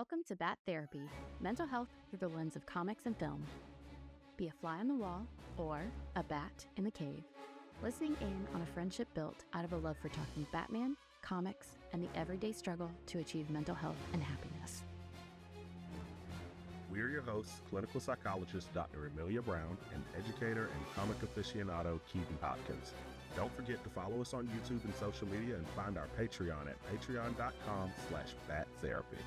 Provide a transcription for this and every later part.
Welcome to Bat Therapy, mental health through the lens of comics and film. Be a fly on the wall or a bat in the cave, listening in on a friendship built out of a love for talking Batman, comics, and the everyday struggle to achieve mental health and happiness. We're your hosts, clinical psychologist Dr. Amelia Brown and educator and comic aficionado Keaton Hopkins. Don't forget to follow us on YouTube and social media and find our Patreon at patreon.com/battherapy.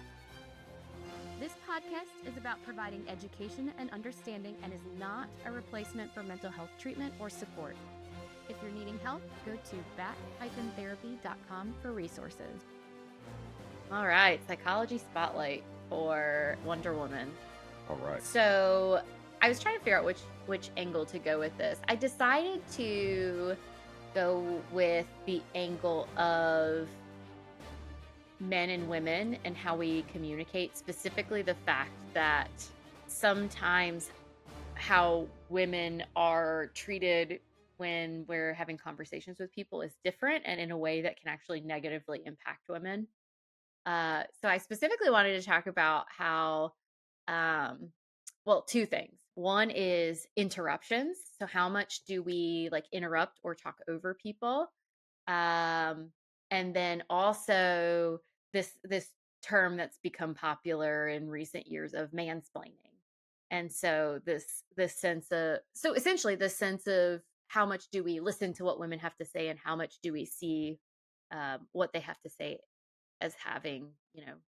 This podcast is about providing education and understanding and is not a replacement for mental health treatment or support. If you're needing help, go to bat-therapy.com for resources. All right, Psychology Spotlight for Wonder Woman. All right. So I was trying to figure out which angle to go with this. I decided to go with the angle of men and women and how we communicate, specifically the fact that sometimes how women are treated when we're having conversations with people is different and in a way that can actually negatively impact women. So I specifically wanted to talk about how, two things. One is interruptions. So how much do we interrupt or talk over people? And then also this term that's become popular in recent years of mansplaining. And so this sense of, essentially this sense of how much do we listen to what women have to say and how much do we see what they have to say as having,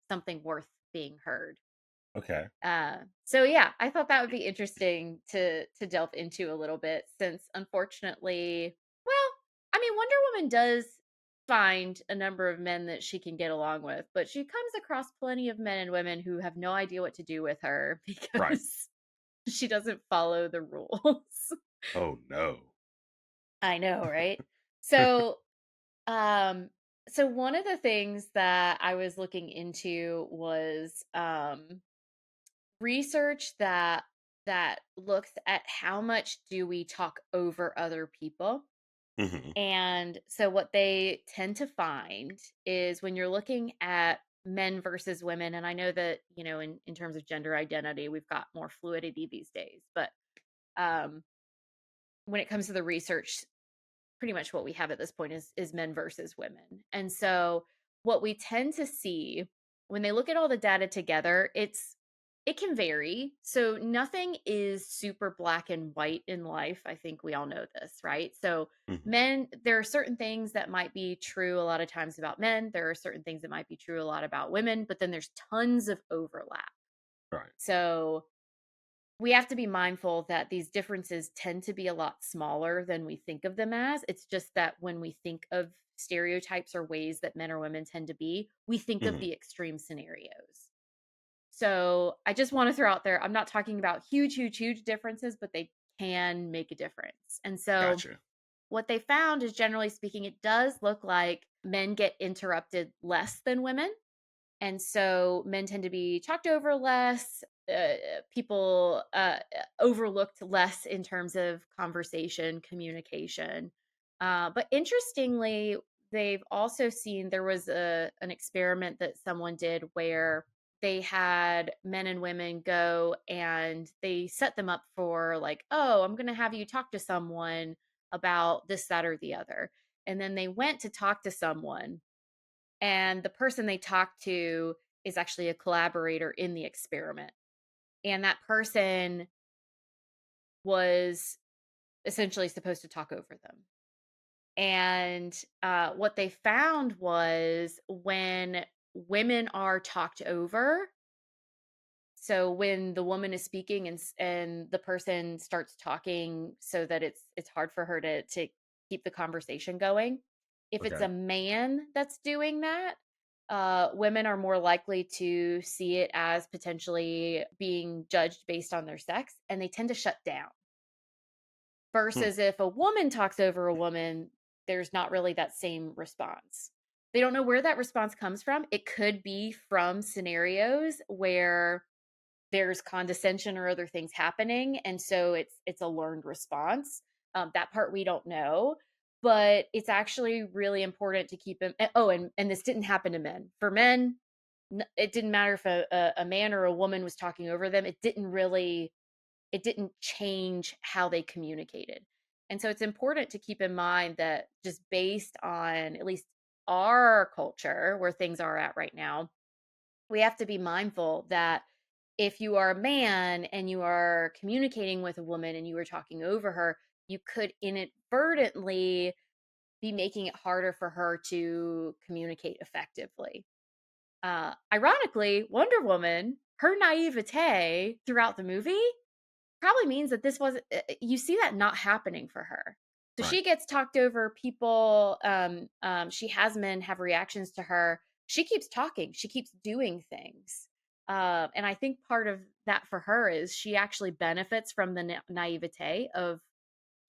something worth being heard. Okay. So yeah, I thought that would be interesting to delve into a little bit, since unfortunately, Wonder Woman does find a number of men that she can get along with, but she comes across plenty of men and women who have no idea what to do with her because she doesn't follow the rules. Oh no. I know, right? So, so one of the things that I was looking into was research that looks at how much do we talk over other people. Mm-hmm. And so what they tend to find is when you're looking at men versus women, and I know that, in terms of gender identity, we've got more fluidity these days, but when it comes to the research, pretty much what we have at this point is men versus women. And so what we tend to see when they look at all the data together, it can vary. So nothing is super black and white in life. I think we all know this, right? So men, there are certain things that might be true a lot of times about men. There are certain things that might be true a lot about women, but then there's tons of overlap. Right. So we have to be mindful that these differences tend to be a lot smaller than we think of them as. It's just that when we think of stereotypes or ways that men or women tend to be, we think of the extreme scenarios. So I just want to throw out there, I'm not talking about huge differences, but they can make a difference. And so what they found is, generally speaking, it does look like men get interrupted less than women. And so men tend to be talked over less, people overlooked less in terms of conversation, communication. But interestingly, they've also seen, there was an experiment that someone did where they had men and women go and they set them up for I'm going to have you talk to someone about this, that, or the other. And then they went to talk to someone, and the person they talked to is actually a collaborator in the experiment. And that person was essentially supposed to talk over them. And what they found was when women are talked over, so when the woman is speaking and the person starts talking so that it's hard for her to keep the conversation going, if it's a man that's doing that, women are more likely to see it as potentially being judged based on their sex, and they tend to shut down. Versus if a woman talks over a woman, there's not really that same response. They don't know where that response comes from. It could be from scenarios where there's condescension or other things happening, and so it's a learned response. That part we don't know. But it's actually really important to keep them. Oh, and this didn't happen to men. For men, It didn't matter if a man or a woman was talking over them. It didn't change how they communicated. And so it's important to keep in mind that just based on at least our culture, where things are at right now, we have to be mindful that if you are a man and you are communicating with a woman and you are talking over her, you could inadvertently be making it harder for her to communicate effectively. Ironically, Wonder Woman, her naivete throughout the movie probably means that this wasn't, you see that not happening for her. So Right. she gets talked over. People, she has men have reactions to her. She keeps talking. She keeps doing things. And I think part of that for her is she actually benefits from the naivete of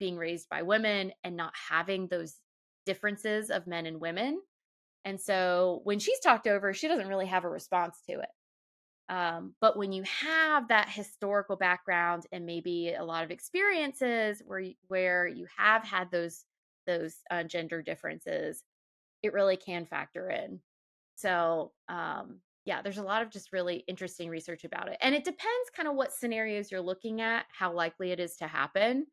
being raised by women and not having those differences of men and women. And so when she's talked over, she doesn't really have a response to it. But when you have that historical background and maybe a lot of experiences where you have had those gender differences, it really can factor in. So yeah, there's a lot of just really interesting research about it, and it depends kind of what scenarios you're looking at, how likely it is to happen.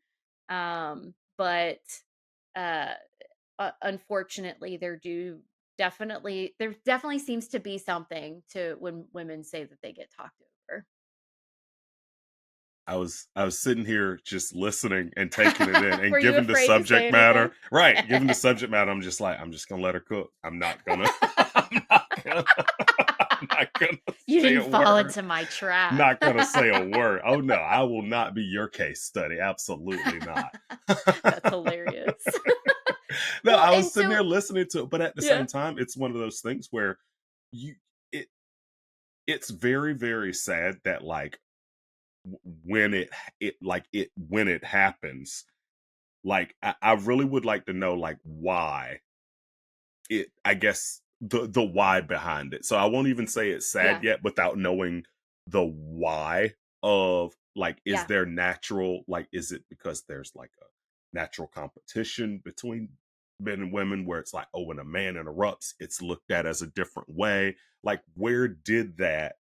But uh, unfortunately, there definitely seems to be something to when women say that they get talked over. I was sitting here just listening and taking it in, and Were you given the afraid to say subject anything? matter, right? Given the subject matter, I'm just like, I'm just gonna let her cook. I'm not gonna, I'm not gonna, I'm not gonna You say didn't a fall word. into my trap. Not gonna say a word. Oh no, I will not be your case study. Absolutely not. That's hilarious. No, Well, I and was sitting so there listening to it, but at the yeah. same time, it's one of those things where you it it's very, very sad that like when when it happens, like I really would like to know like why it I guess the why behind it. So I won't even say it's sad Yeah. yet without knowing the why of like is Yeah. there natural like is it because there's like a natural competition between men and women where it's like oh when a man interrupts it's looked at as a different way like where did that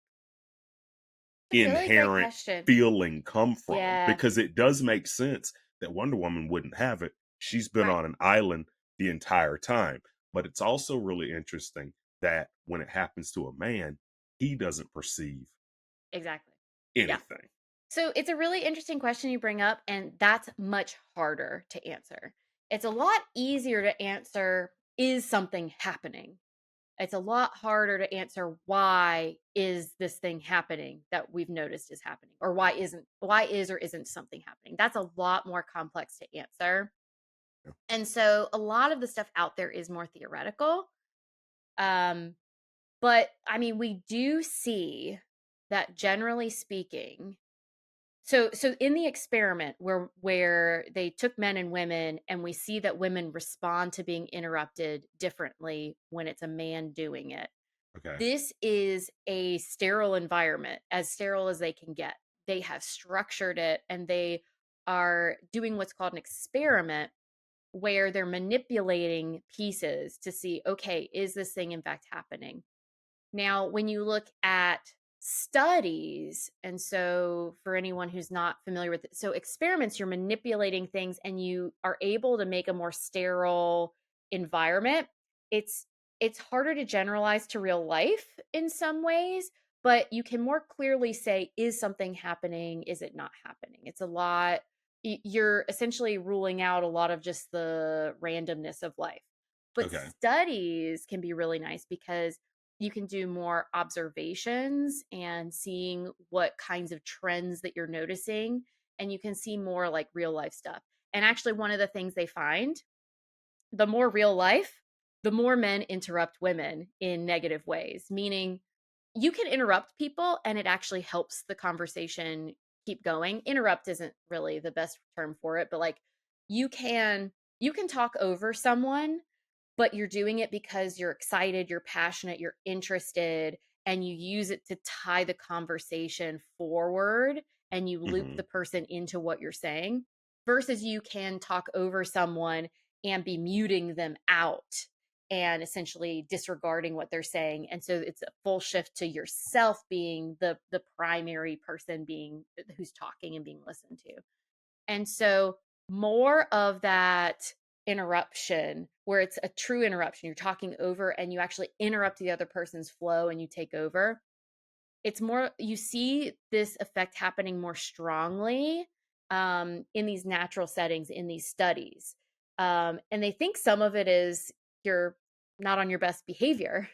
A really great inherent question. feeling come from Yeah. because it does make sense that Wonder Woman wouldn't have it. She's been Right. on an island the entire time. But it's also really interesting that when it happens to a man, he doesn't perceive Exactly. Yeah. anything. So it's a really interesting question you bring up, and that's much harder to answer. It's a lot easier to answer, is something happening? It's a lot harder to answer, why is this thing happening that we've noticed is happening? Or why is or isn't something happening? That's a lot more complex to answer. And so a lot of the stuff out there is more theoretical. Um, but I mean, we do see that generally speaking, so in the experiment where they took men and women and we see that women respond to being interrupted differently when it's a man doing it. Okay. This is a sterile environment, as sterile as they can get. They have structured it and they are doing what's called an experiment where they're manipulating pieces to see, okay, is this thing in fact happening? Now, when you look at studies, and so for anyone who's not familiar with it, so experiments, you're manipulating things and you are able to make a more sterile environment. It's it's harder to generalize to real life in some ways, but you can more clearly say, is something happening? Is it not happening? It's a lot. You're essentially ruling out a lot of just the randomness of life. But Okay. studies can be really nice because you can do more observations and seeing what kinds of trends that you're noticing, and you can see more like real life stuff. And actually one of the things they find, the more real life, the more men interrupt women in negative ways, meaning you can interrupt people and it actually helps the conversation keep going. Interrupt isn't really the best term for it, but like you can you can talk over someone, but you're doing it because you're excited, you're passionate, you're interested, and you use it to tie the conversation forward and you loop Hmm. the person into what you're saying versus you can talk over someone and be muting them out. and essentially disregarding what they're saying. And so it's a full shift to yourself being the primary person being who's talking and being listened to. And so more of that interruption where it's a true interruption, you're talking over and you actually interrupt the other person's flow and you take over. It's more, you see this effect happening more strongly in these natural settings, in these studies. And they think some of it is you're not on your best behavior.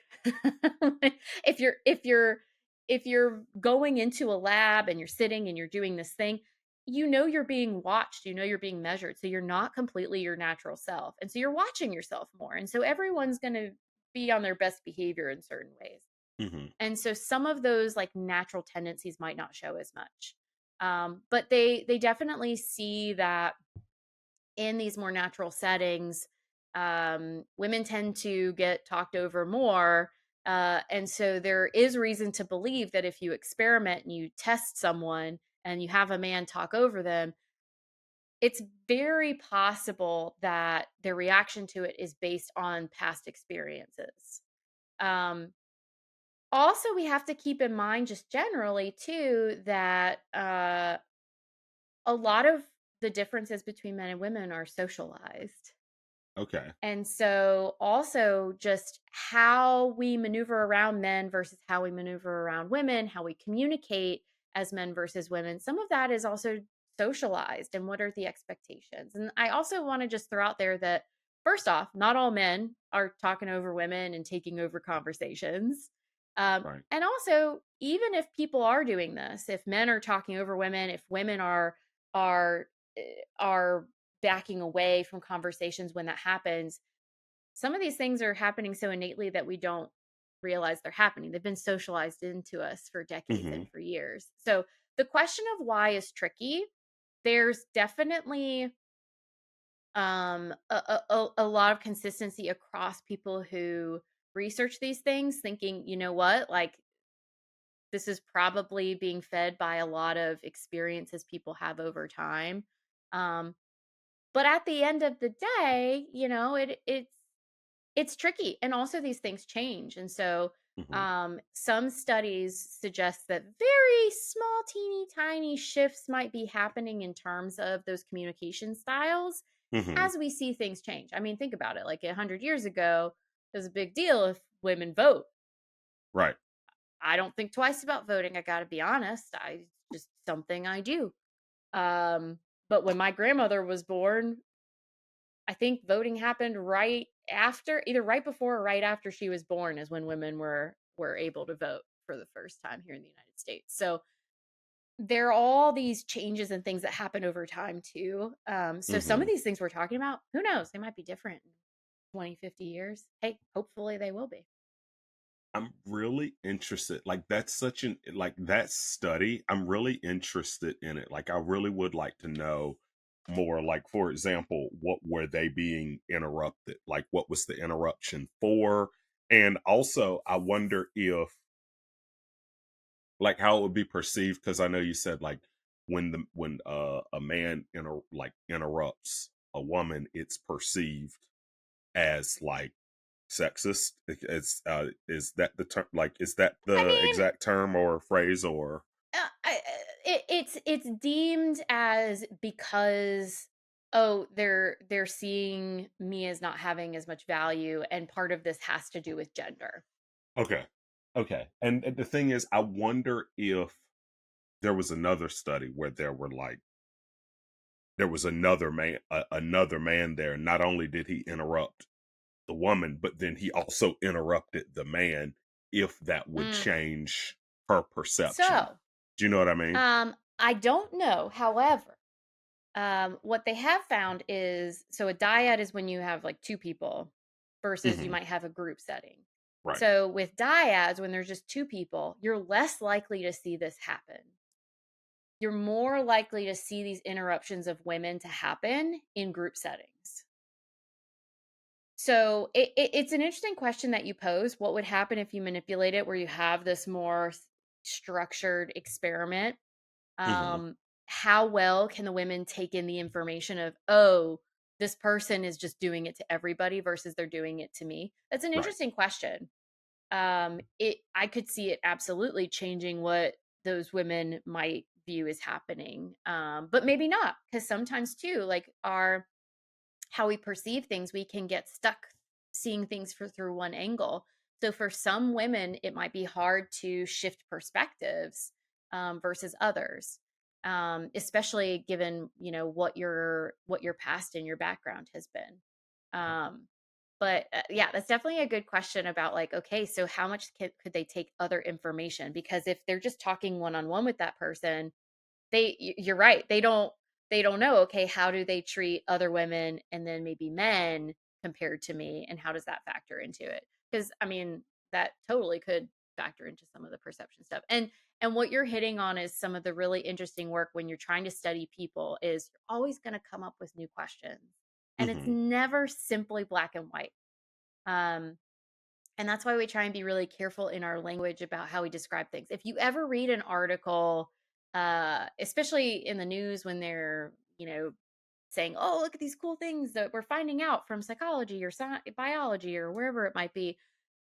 if you're if you're if you're going into a lab and you're sitting and you're doing this thing, you know you're being watched, you know you're being measured, so you're not completely your natural self, and so you're watching yourself more, and so everyone's going to be on their best behavior in certain ways. Mhm. And so some of those like natural tendencies might not show as much. But they definitely see that in these more natural settings, women tend to get talked over more. And so there is reason to believe that if you experiment and you test someone and you have a man talk over them, it's very possible that their reaction to it is based on past experiences. Um, Also, we have to keep in mind just generally too that a lot of the differences between men and women are socialized. Okay. And so, also, just how we maneuver around men versus how we maneuver around women, how we communicate as men versus women, some of that is also socialized. And what are the expectations? And I also want to just throw out there that, first off, not all men are talking over women and taking over conversations. Right. And also, even if people are doing this, if men are talking over women, if women are are backing away from conversations when that happens, some of these things are happening so innately that we don't realize they're happening. They've been socialized into us for decades and Mhm. for years. So the question of why is tricky. There's definitely a lot of consistency across people who research these things, thinking, you know what, like this is probably being fed by a lot of experiences people have over time. Um, But at the end of the day, you know, it's tricky, and also these things change, and so, Mhm. some studies suggest that very small, teeny tiny shifts might be happening in terms of those communication styles Mhm. as we see things change. I mean, think about it, like, 100 years ago, it was a big deal if women vote. Right. I don't think twice about voting, I gotta be honest, I just something I do. But when my grandmother was born, I think voting happened right after, either right before or right after she was born is when women were able to vote for the first time here in the United States. So there are all these changes and things that happen over time too. So some of Mhm. these things we're talking about, who knows, they might be different in 20, 50 years. Hey, hopefully they will be. I'm really interested. Like that's such an like that study. I'm really interested in it. Like I really would like to know more. Like for example, what were they being interrupted? Like what was the interruption for? And also, I wonder if like how it would be perceived because I know you said like when a man like interrupts a woman, it's perceived as like sexist. Is that the term? Like, is that I the mean, exact term or phrase or? it's deemed as, because, oh, they're seeing me as not having as much value, and part of this has to do with gender. Okay, okay. And the thing is, I wonder if there was another study where there was another man there. Not only did he interrupt the woman, but then he also interrupted the man. If that would Mm. change her perception, So, do you know what I mean? I don't know. However, what they have found is, so a dyad is when you have like two people versus you Hmm. might have a group setting. Right. So with dyads, when there's just two people, you're less likely to see this happen. You're more likely to see these interruptions of women to happen in group settings. So it's an interesting question that you pose. What would happen if you manipulate it where you have this more structured experiment? Hmm. How well can the women take in the information of, oh, this person is just doing it to everybody versus they're doing it to me? That's an Right. interesting question. It I could see it absolutely changing what those women might view as happening. But maybe not, because sometimes too, like our how we perceive things, we can get stuck seeing things through one angle. So for some women, it might be hard to shift perspectives versus others, especially given what your past and your background has been. Um, but yeah, that's definitely a good question about like, okay, so how much could they take other information? Because if they're just talking one on one with that person, you're right. They don't know, okay, how do they treat other women and then maybe men compared to me, and how does that factor into it? Because I mean, that totally could factor into some of the perception stuff. And what you're hitting on is some of the really interesting work when you're trying to study people is you're always going to come up with new questions. And it's Hmm. never simply black and white. Um, and that's why we try and be really careful in our language about how we describe things. If you ever read an article, especially in the news when they're, saying, "Oh, look at these cool things that we're finding out from psychology or biology or wherever it might be,"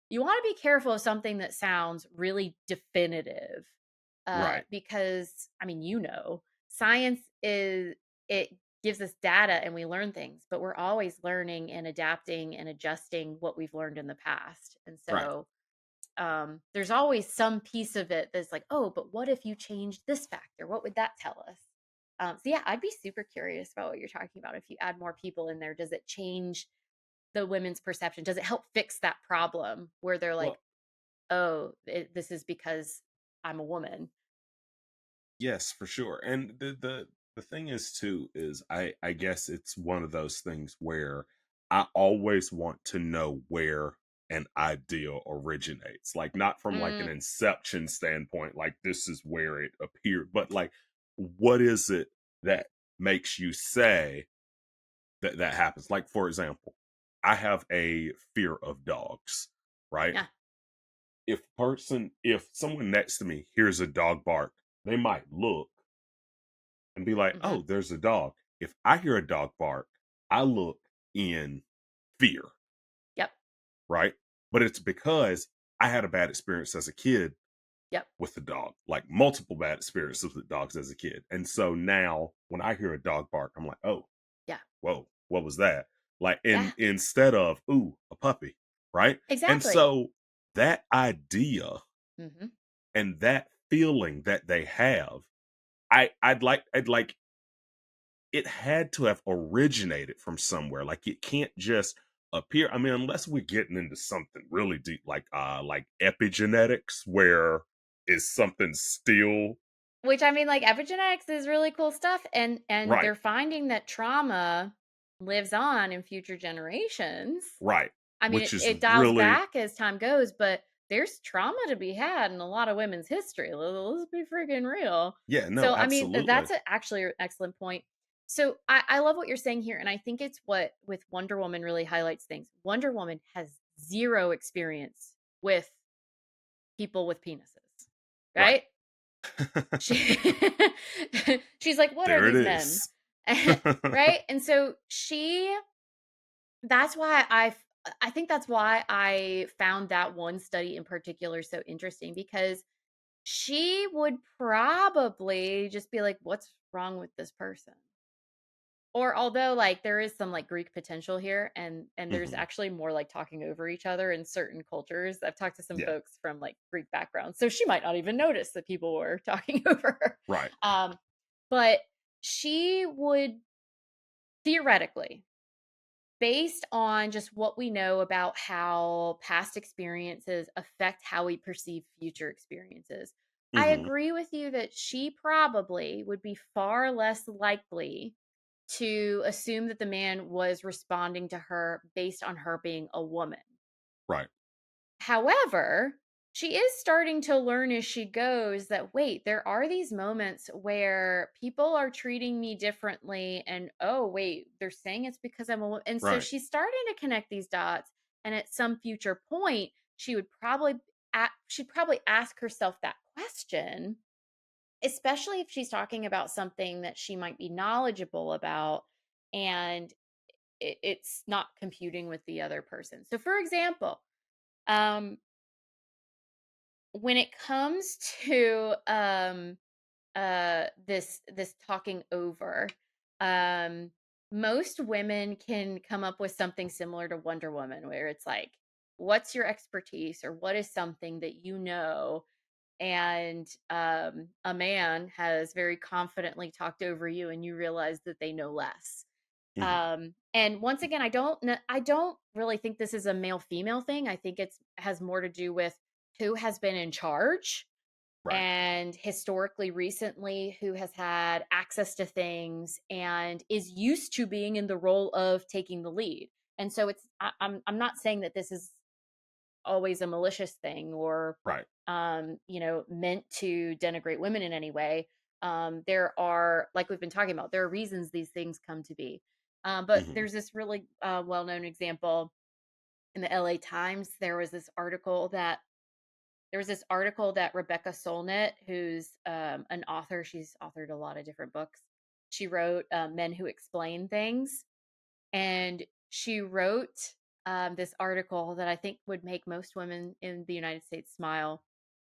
you want to be careful of something that sounds really definitive, Right. because I mean, science is it gives us data and we learn things, but we're always learning and adapting and adjusting what we've learned in the past. And Right. so there's always some piece of it that's like, oh, but what if you changed this factor? What would that tell us? So yeah, I'd be super curious about what you're talking about. If you add more people in there, does it change the women's perception? Does it help fix that problem where they're like, Well, oh, this is because I'm a woman? yes, for sure. And the thing is too is I guess it's one of those things where I always want to know where an idea originates. Like not from like an Mm, inception standpoint, like this is where it appeared, but like what is it that makes you say that that happens? Like for example, I have a fear of dogs, right? yeah. If someone next to me hears a dog bark, they might look and be like, Hmm. "Oh, there's a dog." If I hear a dog bark, I look in fear, Yep. right? But it's because I had a bad experience as a kid Yep. with the dog, like multiple bad experiences with dogs as a kid. And so now when I hear a dog bark, I'm like, "Oh, Yeah. whoa, what was that?" Like Yeah. instead of, "Ooh, a puppy," right? And Exactly. so that idea Hmm. and that feeling that they have, I'd like it had to have originated from somewhere. Like it can't just appear. I mean, unless we're getting into something really deep, like epigenetics, where is something still Which I mean, like epigenetics is really cool stuff, and right, they're finding that trauma lives on in future generations. right, I mean, which is it dials really back as time goes, but there's trauma to be had in a lot of women's history. Let's be freaking real. yeah, no, So, I mean, absolutely, that's actually an excellent point. So, I love what you're saying here, and I think it's what with Wonder Woman really highlights things. Wonder Woman has zero experience with people with penises, right. right? She she's like, "What are There it these men?" is. Right? And so that's why I think that's why I found that one study in particular so interesting, because she would probably just be like, "What's wrong with this person?" Or although, like, there is some, like, Greek potential here, and there's Hmm. actually more, like, talking over each other in certain cultures. I've talked to some Yeah, folks from, like, Greek backgrounds, so she might not even notice that people were talking over her. right, But she would theoretically, based on just what we know about how past experiences affect how we perceive future experiences, I hmm agree with you that she probably would be far less likely to assume that the man was responding to her based on her being a woman. right, However, she is starting to learn as she goes that wait, there are these moments where people are treating me differently, and oh, wait, they're saying it's because I'm a woman. And so right, she's starting to connect these dots. And at some future point, she'd probably ask herself that question, especially if she's talking about something that she might be knowledgeable about. And it's not computing with the other person. So for example, um when it comes to this talking over, um most women can come up with something similar to Wonder Woman, where it's like, what's your expertise, or what is something that you know, and a man has very confidently talked over you and you realize that they know less. Hmm. And once again, I don't really think this is a male female thing. I think it's has more to do with who has been in charge, Right. and historically recently who has had access to things and is used to being in the role of taking the lead. And so I'm not saying that this is always a malicious thing, or Right. meant to denigrate women in any way. There are, like we've been talking about, there are reasons these things come to be. But Hmm. there's this really well-known example in the LA Times. There was this article that Rebecca Solnit, who's an author, she's authored a lot of different books. She wrote Men Who Explain Things, and she wrote this article that I think would make most women in the United States smile,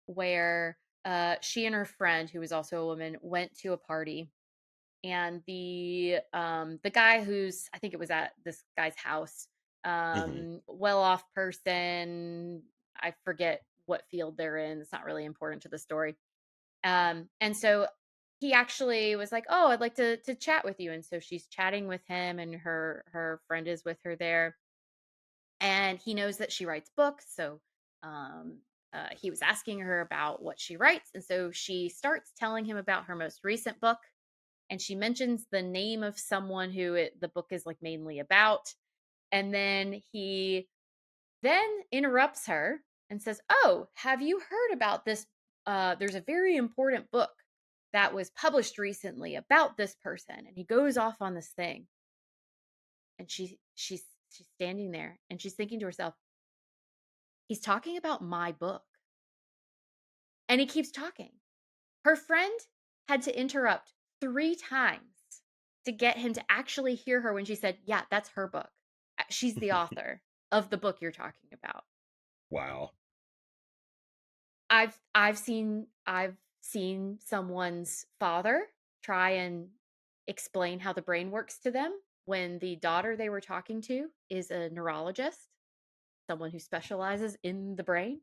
where she and her friend, who was also a woman, went to a party, and the guy, who's, I think it was at this guy's house, Hmm. well off person, I forget what field they're in. It's not really important to the story. And so he actually was like, "Oh, I'd like to chat with you." And so she's chatting with him, and her friend is with her there, and he knows that she writes books. So um, he was asking her about what she writes, and so she starts telling him about her most recent book, and she mentions the name of someone who the book is like mainly about, and then he then interrupts her and says, "Oh, have you heard about this? There's a very important book that was published recently about this person." And he goes off on this thing, and she's standing there, and she's thinking to herself, "He's talking about my book," and he keeps talking. Her friend had to interrupt 3 times to get him to actually hear her when she said, "Yeah, that's her book. She's the author of the book you're talking about." Wow. I've seen someone's father try and explain how the brain works to them when the daughter they were talking to is a neurologist, someone who specializes in the brain.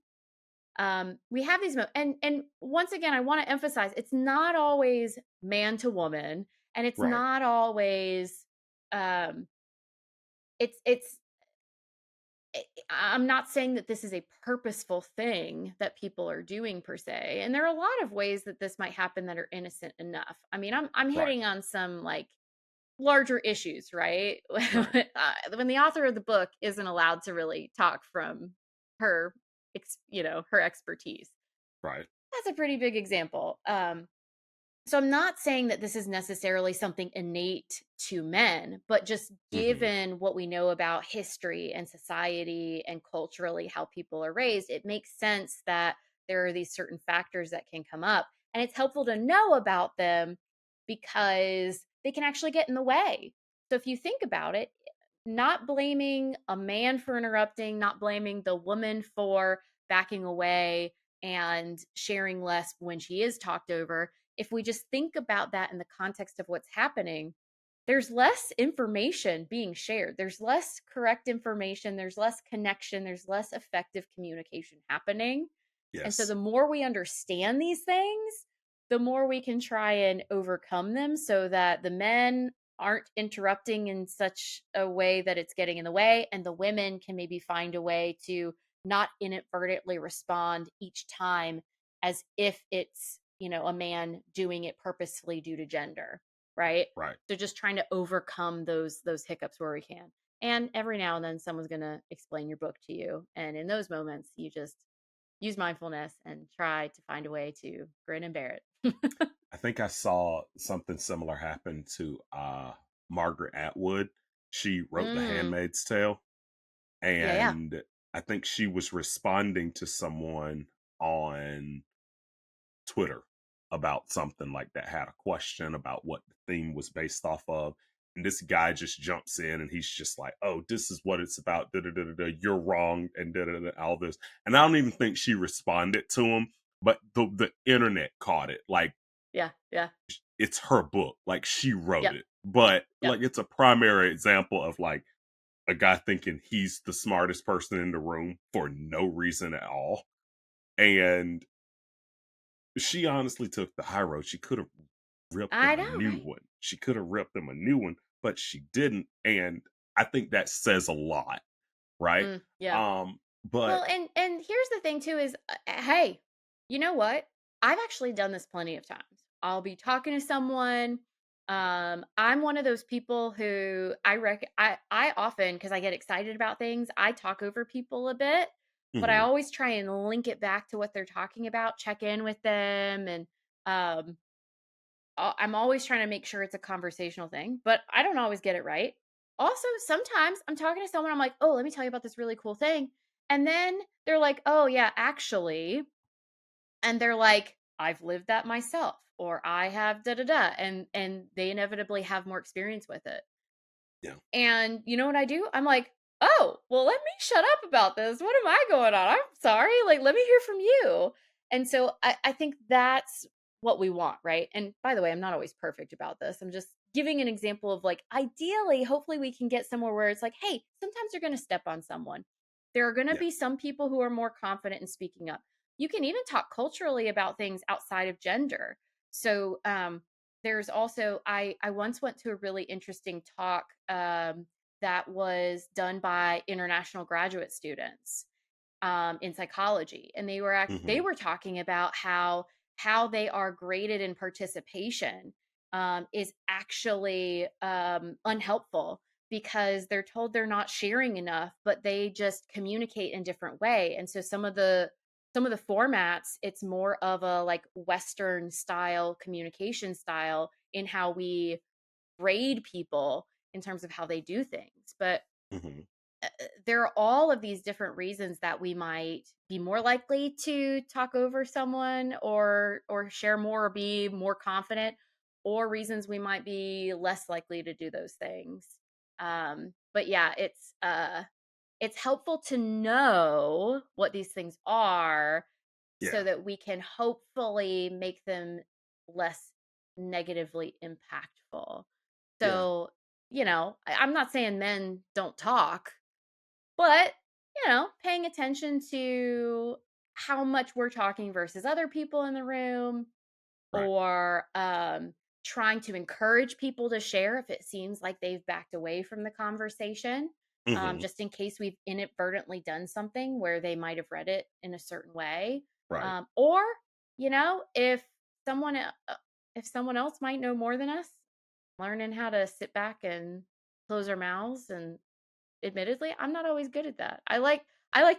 We have these and once again, I want to emphasize, it's not always man to woman, and it's Right. not always um it's I'm not saying that this is a purposeful thing that people are doing per se. And there are a lot of ways that this might happen that are innocent enough. I mean, I'm Right. hitting on some like larger issues, right? Right. When the author of the book isn't allowed to really talk from her her expertise. Right. That's a pretty big example. So I'm not saying that this is necessarily something innate to men, but just Hmm. given what we know about history and society and culturally how people are raised, it makes sense that there are these certain factors that can come up. And it's helpful to know about them because they can actually get in the way. So if you think about it, not blaming a man for interrupting, not blaming the woman for backing away and sharing less when she is talked over, if we just think about that in the context of what's happening, there's less information being shared. There's less correct information. There's less connection. There's less effective communication happening. And so Yes. the more we understand these things, the more we can try and overcome them so that the men aren't interrupting in such a way that it's getting in the way, and the women can maybe find a way to not inadvertently respond each time as if it's, a man doing it purposefully due to gender, right? Right. So just trying to overcome those hiccups where we can. And every now and then someone's going to explain your book to you, and in those moments you just use mindfulness and try to find a way to grin and bear it. I think I saw something similar happen to Margaret Atwood. She wrote The Mm, Handmaid's Tale, yeah, yeah. and I think she was responding to someone on Twitter about something like that, had a question about what the theme was based off of. And this guy just jumps in and he's just like, "Oh, this is what it's about. Da, da, da, da, da. You're wrong," and da, da, da, all this. And I don't even think she responded to him, but the internet caught it. Like Yeah, yeah. it's her book. Like she wrote Yep, it. But yep. like it's a primary example of like a guy thinking he's the smartest person in the room for no reason at all. And she honestly took the high road. She could have ripped I them a know, new right? one. She could have ripped them a new one, but she didn't. And I think that says a lot, right? Yeah. But Well, and here's the thing too is, hey, you know what? I've actually done this plenty of times. I'll be talking to someone. I'm one of those people who I often, because I get excited about things, I talk over people a bit, but I mhm, always try and link it back to what they're talking about, check in with them, and um I'm always trying to make sure it's a conversational thing, but I don't always get it right. Also, sometimes I'm talking to someone, I'm like, "Oh, let me tell you about this really cool thing." And then they're like, "Oh, yeah, actually." And they're like, "I've lived that myself," or "I have da da da." And they inevitably have more experience with it. yeah, And you know what I do? I'm like, "Oh, well, let me shut up about this. What am I going on? I'm sorry. Like, let me hear from you." And so I think that's what we want, right? And by the way, I'm not always perfect about this. I'm just giving an example of like, ideally, hopefully we can get somewhere where it's like, hey, sometimes you're going to step on someone. There are going to yeah, be some people who are more confident in speaking up. You can even talk culturally about things outside of gender. So, there's also I once went to a really interesting talk that was done by international graduate students in psychology, and they mhm, were talking about how they are graded in participation is actually unhelpful because they're told they're not sharing enough, but they just communicate in different way. And so some of the formats, it's more of a like Western style communication style in how we grade people in terms of how they do things. But mhm, there are all of these different reasons that we might be more likely to talk over someone or share more or be more confident, or reasons we might be less likely to do those things. But yeah, it's helpful to know what these things are so yeah, that we can hopefully make them less negatively impactful. yeah, So, I'm not saying men don't talk, but, paying attention to how much we're talking versus other people in the room, right. or trying to encourage people to share if it seems like they've backed away from the conversation, Mhm, just in case we've inadvertently done something where they might have read it in a certain way. right. Or, if someone if someone else might know more than us, learning how to sit back and close our mouths. And admittedly, I'm not always good at that. I like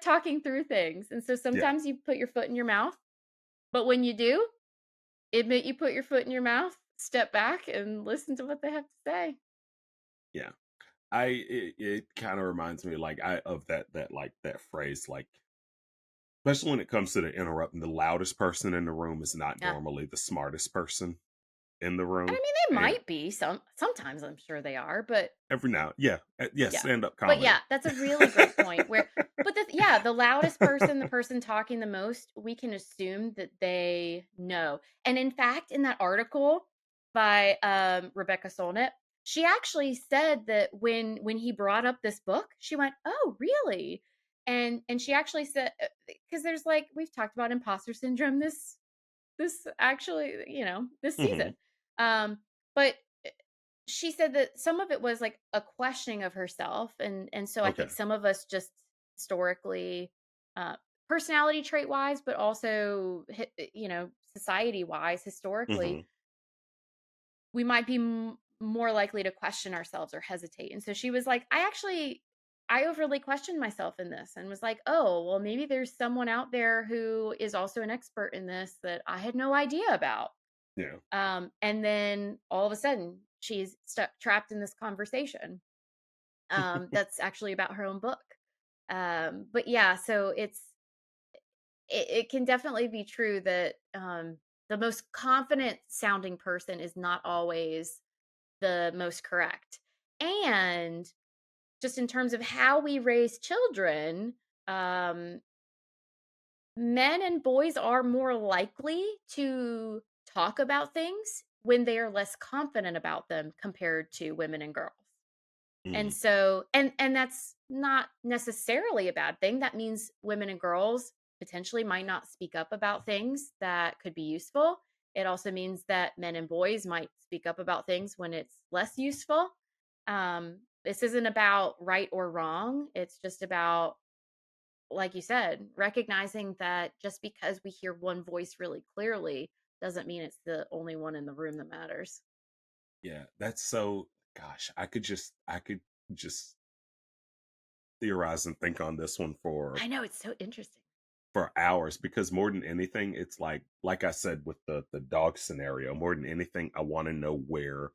talking through things. And so Yeah, sometimes you put your foot in your mouth, but when you do, admit you put your foot in your mouth, step back and listen to what they have to say. yeah. It kind of reminds me like I of that like that phrase like especially when it comes to the interrupting the loudest person in the room is not Yeah. normally the smartest person in the And I room. mean, they And might be sometimes I'm sure they are, but every now, yeah, yes, yeah. stand up But yeah, comedy. that's a really great point where but the loudest person, the person talking the most, we can assume that they know. And in fact, in that article by Rebecca Solnit, she actually said that when he brought up this book, she went, "Oh, really?" And she actually said, because there's like we've talked about imposter syndrome this actually, this Mhm. season. But she said that some of it was like a questioning of herself, and so I think Okay. some of us just historically, uh personality trait wise, but also society wise, historically, Mhm. we might be more likely to question ourselves or hesitate. And so she was like, I overly questioned myself in this and was like, oh, well, maybe there's someone out there who is also an expert in this that I had no idea about. Yeah. And then all of a sudden, she's stuck trapped in this conversation that's actually about her own book. But yeah, so it can definitely be true that the most confident sounding person is not always the most correct. And just in terms of how we raise children, um, men and boys are more likely to talk about things when they are less confident about them compared to women and girls. And Mhm. so and that's not necessarily a bad thing. That means women and girls potentially might not speak up about things that could be useful. It also means that men and boys might speak up about things when it's less useful. This isn't about right or wrong. It's just about, like you said, recognizing that just because we hear one voice really clearly doesn't mean it's the only one in the room that matters. Yeah, that's so gosh, I could just theorize and think on this one I know it's so interesting. for hours because more than anything, it's like I said with the dog scenario, more than anything, I want to know where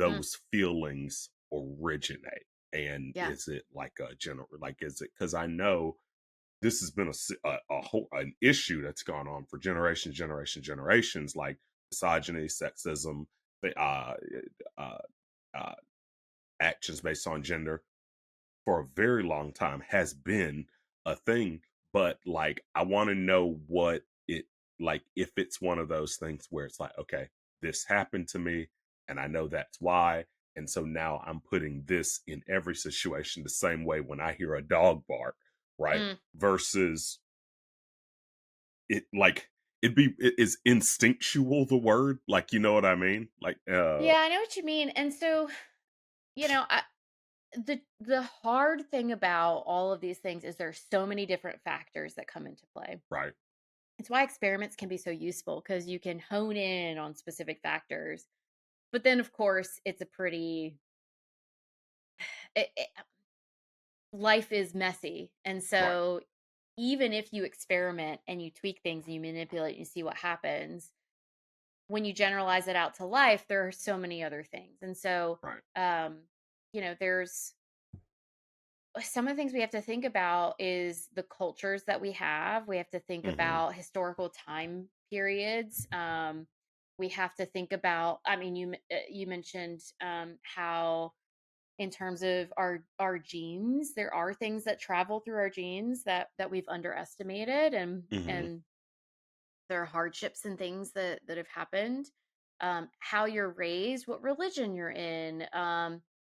Mm, those feelings originate. And yeah. is it like a general, like, is it because I know this has been a whole an issue that's gone on for generations, like misogyny, sexism, the uh, uh, actions based on gender for a very long time has been a thing. But like, I want to know what it like if it's one of those things where it's like, okay, this happened to me, and I know that's why. And so now I'm putting this in every situation the same way when I hear a dog bark, right? Mm. Versus it like it is instinctual the word, like, you know what I mean? Like Yeah, I know what you mean. And so, I the hard thing about all of these things is there's so many different factors that come into play. right. It's why experiments can be so useful because you can hone in on specific factors. But then, of course, it's a pretty it, life is messy, and Right. so even if you experiment and you tweak things and you manipulate, and you see what happens. When you generalize it out to life, there are so many other things, and so Right. um, there's some of the things we have to think about is the cultures that we have. We have to think Mhm. about historical time periods. We have to think about. I mean, you mentioned how, in terms of our genes, there are things that travel through our genes that we've underestimated, Mhm. and there are hardships and things that have happened. How you're raised, what religion you're in,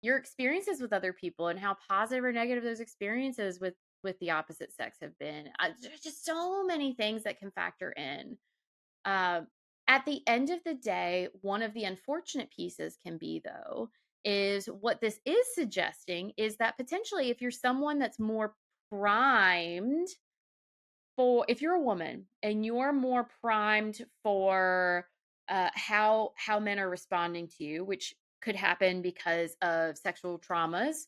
your experiences with other people, and how positive or negative those experiences with the opposite sex have been. There's just so many things that can factor in. Um, at the end of the day, one of the unfortunate pieces can be, though, is what this is suggesting is that potentially if you're someone that's more primed for, if you're a woman and you're more primed for how men are responding to you, which could happen because of sexual traumas,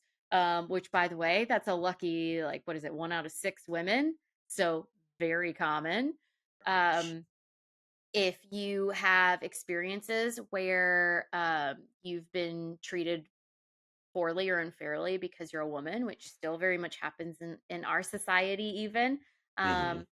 which, by the way, that's a lucky, like, what is it, 1 out of 6 women, so very common. um if you have experiences where you've been treated poorly or unfairly because you're a woman, which still very much happens in our society even. Mhm. um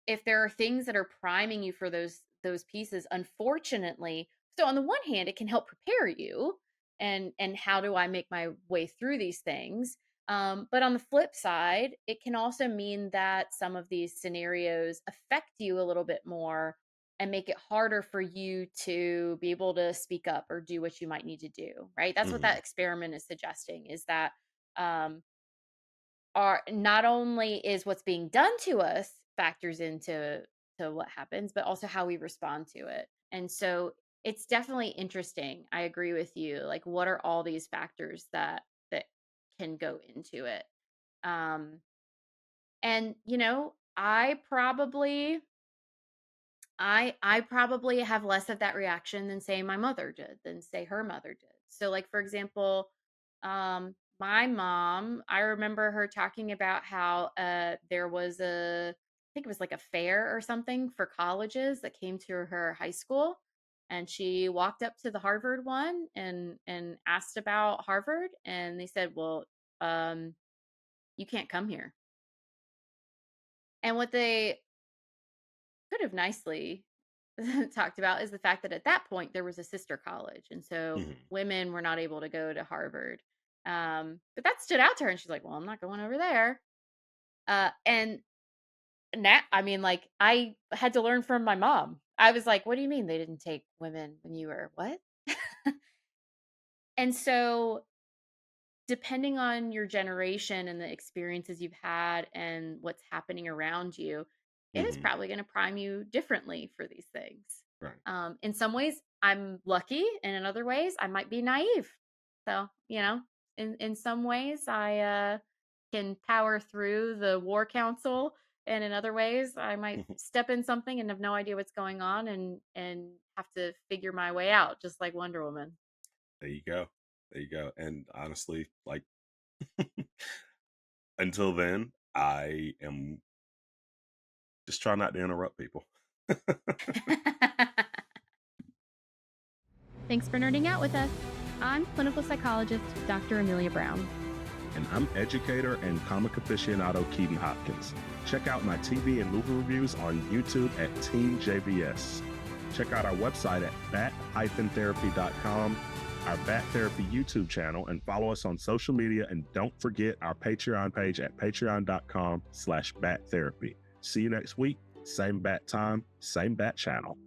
if there are things that are priming you for those pieces, unfortunately, so on the one hand it can help prepare you, and how do I make my way through these things. But on the flip side, it can also mean that some of these scenarios affect you a little bit more and make it harder for you to be able to speak up or do what you might need to do, right? That's what that Mhm. experiment is suggesting, is that um, are not only is what's being done to us factors into to what happens, but also how we respond to it. And so it's definitely interesting. I agree with you. Like, what are all these factors that can go into it? Um, and I probably have less of that reaction than, say, my mother did, than, say, her mother did. So, like, for example, my mom, I remember her talking about how there was I think it was like a fair or something for colleges that came to her high school, and she walked up to the Harvard one and asked about Harvard, and they said, "Well, um, you can't come here." And what they could have nicely talked about is the fact that at that point there was a sister college, and so Mhm. women were not able to go to Harvard. But that stood out to her, and she's like, "Well, I'm not going over there." And now, I mean, like, I had to learn from my mom. I was like, "What do you mean they didn't take women when you were what?" And so depending on your generation and the experiences you've had and what's happening around you, it is Mhm. probably going to prime you differently for these things. Right. In some ways, I'm lucky, and in other ways, I might be naive. So, in some ways, I can power through the war council, and in other ways, I might step in something and have no idea what's going on, and have to figure my way out, just like Wonder Woman. There you go. There you go. And honestly, like until then, I am just trying not to interrupt people. Thanks for nerding out with us. I'm clinical psychologist Dr. Amelia Brown. And I'm educator and comic aficionado Keaton Hopkins. Check out my TV and movie reviews on YouTube at Team JVS. Check out our website at bat-therapy.com, our Bat Therapy YouTube channel, and follow us on social media. And don't forget our Patreon page at patreon.com/bat therapy. See you next week. Same bat time, same bat channel.